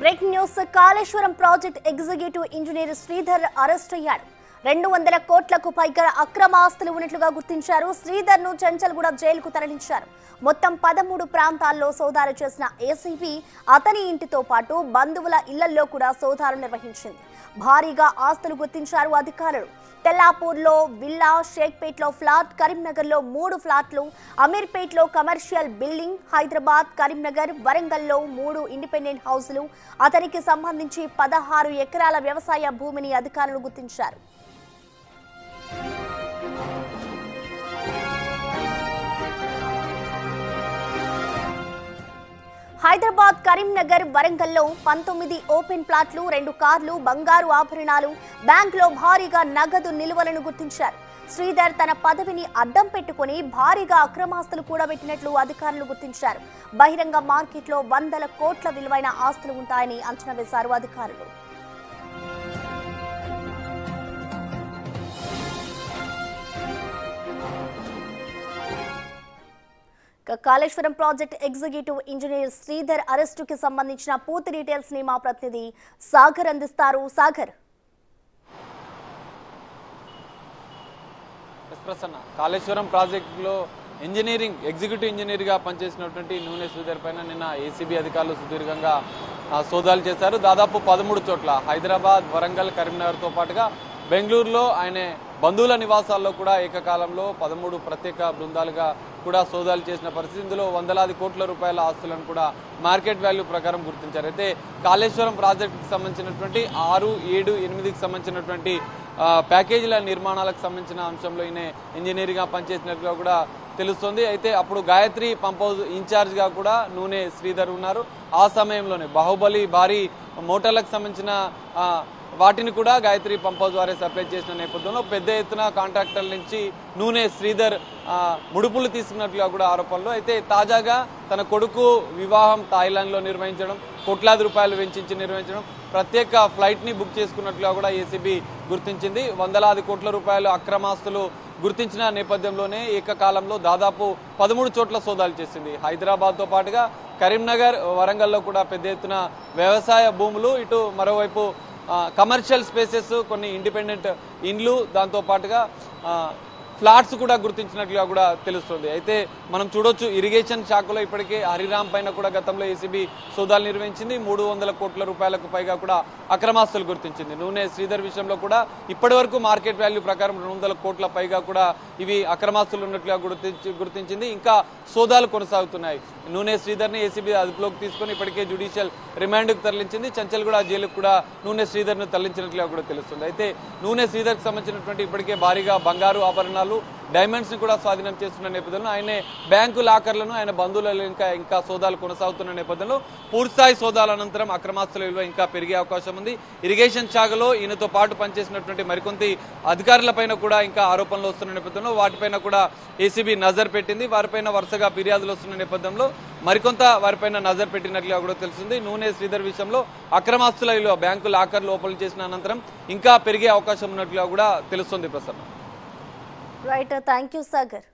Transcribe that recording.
Breaking news Kaleshwaram project executive engineer Sridhar arrest అయ్యాడు. 200 కోట్లకు పైగా అక్రమ ఆస్తులు ఉన్నట్లుగా గుర్తించారు. శ్రీధర్ ను చెంచల్గూడ జైలుకు తరలించారు. మొత్తం 13 ప్రాంతాల్లో సోదాలు చేసిన ఏసీబీ అతని ఇంటితో పాటు బంధువుల ఇళ్లలో కూడా సోదాలు నిర్వహించింది. భారీగా ఆస్తులు గుర్తించారు అధికారులు. తెల్లాపూర్లో విల్లా, షేక్పేట్లో ఫ్లాట్, కరీంనగర్లో 3 ఫ్లాట్లు, అమీర్పేట్లో కమర్షియల్ బిల్డింగ్, హైదరాబాద్, కరీంనగర్, వరంగల్లో 3 ఇండిపెండెంట్ హౌసులు, అతనికి సంబంధించి 16 ఎకరాల వ్యవసాయ భూమిని అధికారులు గుర్తించారు. హైదరాబాద్, కరీంనగర్, వరంగల్లో 19 ఓపెన్ ప్లాట్లు, 2 కార్లు, బంగారు ఆభరణాలు, బ్యాంకులో భారీగా నగదు నిల్వలను గుర్తించారు. శ్రీధర్ తన పదవిని అడ్డం పెట్టుకుని భారీగా అక్రమాస్తులు కూడబెట్టినట్లు అధికారులు గుర్తించారు. బహిరంగ మార్కెట్లో 100 కోట్ల విలువైన ఆస్తులు ఉంటాయని అంచనా వేశారు అధికారులు. Kaleshwaram project executive engineer Sridhar అరెస్టుకి సంబంధించిన పూర్తి డీటెయిల్స్ ని మా ప్రతినిధి సాగర్ అందిస్తారు. సాగర్, కాళేశ్వరం ప్రాజెక్టులో ఎగ్జిక్యూటివ్ ఇంజనీర్ గా పనిచేసినటువంటి నూనె శ్రీధర్ పైన నిన్న ఏసీబీ అధికారులు సుదీర్ఘంగా సోదాలు చేశారు. దాదాపు 13 చోట్ల హైదరాబాద్, వరంగల్, కరీంనగర్తో పాటుగా బెంగళూరులో ఆయన బంధువుల నివాసాల్లో కూడా ఏకకాలంలో 13 ప్రత్యేక బృందాలుగా కూడా సోదాలు చేసిన పరిస్థితి. ఇందులో వందలాది కోట్ల రూపాయల ఆస్తులను కూడా మార్కెట్ వాల్యూ ప్రకారం గుర్తించారు. అయితే కాళేశ్వరం ప్రాజెక్టుకి సంబంధించినటువంటి 6, 7, 8కి సంబంధించినటువంటి ప్యాకేజీల నిర్మాణాలకు సంబంధించిన అంశంలో ఈయన ఇంజనీరింగ్గా పనిచేసినట్టుగా కూడా తెలుస్తుంది. అయితే అప్పుడు గాయత్రి పంప్ హౌస్ ఇన్ఛార్జ్గా కూడా నూనె శ్రీధర్ ఉన్నారు. ఆ సమయంలోనే బాహుబలి భారీ మోటార్లకు సంబంధించిన వాటిని కూడా గాయత్రి పంప్ హౌస్ వారే సప్లై చేసిన నేపథ్యంలో పెద్ద ఎత్తున కాంట్రాక్టర్ల నుంచి నూనె శ్రీధర్ ముడుపులు తీసుకున్నట్లుగా కూడా ఆరోపణలు. అయితే తాజాగా తన కొడుకు వివాహం థాయిలాండ్లో నిర్వహించడం, కోట్లాది రూపాయలు వెచ్చించి నిర్వహించడం, ప్రత్యేక ఫ్లైట్ని బుక్ చేసుకున్నట్లుగా కూడా ఏసీబీ గుర్తించింది. వందలాది కోట్ల రూపాయలు అక్రమాస్తులు గుర్తించిన నేపథ్యంలోనే ఏకకాలంలో దాదాపు 13 చోట్ల సోదాలు చేసింది. హైదరాబాద్తో పాటుగా కరీంనగర్, వరంగల్లో కూడా పెద్ద ఎత్తున వ్యవసాయ భూములు, ఇటు మరోవైపు కమర్షియల్ స్పేసెస్, కొన్ని ఇండిపెండెంట్ ఇండ్లు, దాంతో పాటుగా ఫ్లాట్స్ కూడా గుర్తించినట్లుగా కూడా తెలుస్తుంది. అయితే మనం చూడొచ్చు, ఇరిగేషన్ శాఖలో ఇప్పటికే హరిరామ్ పైన కూడా గతంలో ఏసీబీ సోదాలు నిర్వహించింది. 300 కోట్ల రూపాయలకు పైగా కూడా అక్రమాస్తులు గుర్తించింది. నూనె శ్రీధర్ విషయంలో కూడా ఇప్పటి వరకు మార్కెట్ వాల్యూ ప్రకారం 200 కోట్ల పైగా కూడా ఇవి అక్రమాస్తులు ఉన్నట్లుగా గుర్తించింది. ఇంకా సోదాలు కొనసాగుతున్నాయి. నూనె శ్రీధర్ని ఏసీబీ అదుపులోకి తీసుకుని ఇప్పటికే జ్యుడిషియల్ రిమాండ్కు తరలించింది. చెంచల్గూడ జైలుకు కూడా నూనె శ్రీధర్ను తరలించినట్లుగా కూడా తెలుస్తుంది. అయితే నూనె శ్రీధర్కి సంబంధించినటువంటి ఇప్పటికే భారీగా బంగారు ఆభరణాలు, డైమండ్స్ ని కూడా స్వాధీనం చేస్తున్న నేపథ్యంలో ఆయన బ్యాంకు లాకర్లను, ఆయన బంధువులలో ఇంకా సోదాలు కొనసాగుతున్న నేపథ్యంలో పూర్తిస్థాయి సోదాల అనంతరం అక్రమాస్తుల విలువ ఇంకా పెరిగే అవకాశం ఉంది. ఇరిగేషన్ శాఖలో ఈయనతో పాటు పనిచేసినటువంటి మరికొంత అధికారులపైన కూడా ఇంకా ఆరోపణలు వస్తున్న నేపథ్యంలో వాటిపైన కూడా ఏసీబీ నజర్ పెట్టింది. వారిపైన వరుసగా ఫిర్యాదులు వస్తున్న నేపథ్యంలో మరికొంత వారిపైన నజర్ పెట్టినట్లుగా కూడా తెలుస్తుంది. నూనె శ్రీధర్ విషయంలో అక్రమాస్తుల విలువ బ్యాంకు లాకర్లు ఓపెన్ చేసిన అనంతరం ఇంకా పెరిగే అవకాశం ఉన్నట్లుగా కూడా తెలుస్తుంది. Prasanna, right, thank you Sagar.